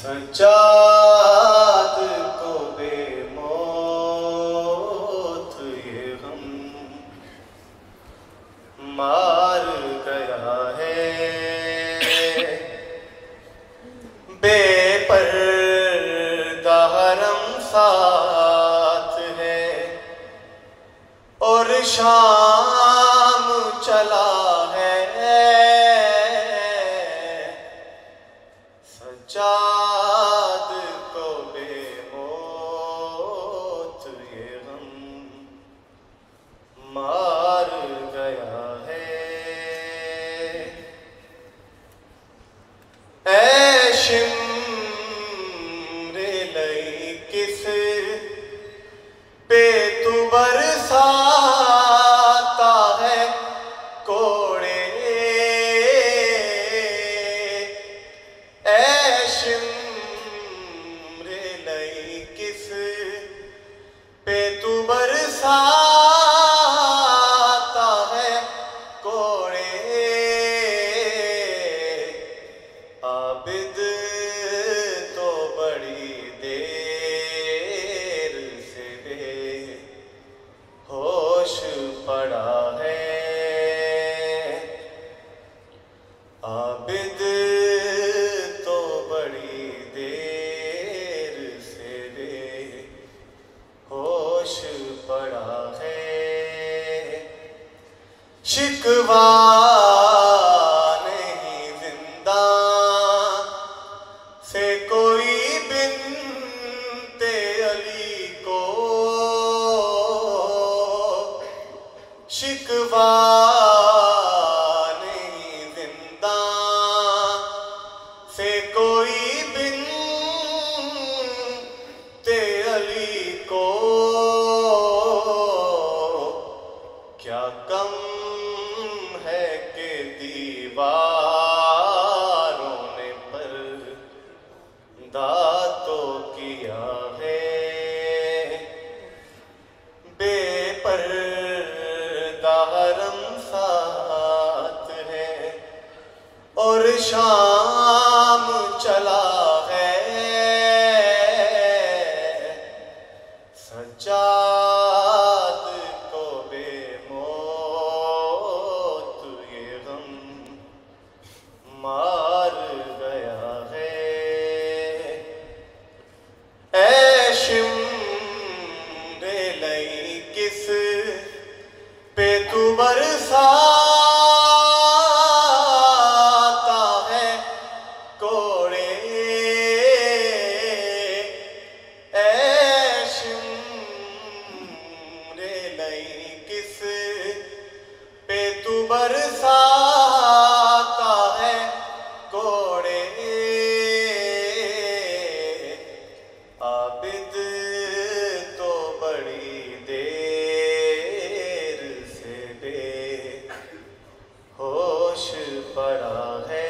سجاد کو بے موت یہ غم مار گیا ہے، بے پردہ حرم ساتھ ہے اور شام چلا ہے، سجاد کو بے موت یہ غم مار گیا ہے۔ اے شمر لئی کس پہ تو برساتا ہے کوڑے، اے شمر لئی کس پہ تو برساتا ہے کوڑے، عابد تو بڑی دیر سے بے ہوش پڑا ہے، عابد تو بڑی دیر سے بے ہوش پڑا ہے۔ شکوہ نہیں زنداں سے کوئی بنت علی کو، شکوہ نہیں زنداں سے کوئی بنت علی کو، کیا کم ہے کہ دیواروں نے پردہ تو کیا ہے، بے پردہ حرم ساتھ ہے اور شام چلا ہے، سجاد کو بے موت یہ غم مار گیا ہے۔ اے شمر لئی کس پہ تو برساتا ہے کوڑے، اے شمر لئی کس پہ تو برساتا ہے کوڑے، عابد تو بڑی دیر سے بے ہوش پڑا ہے۔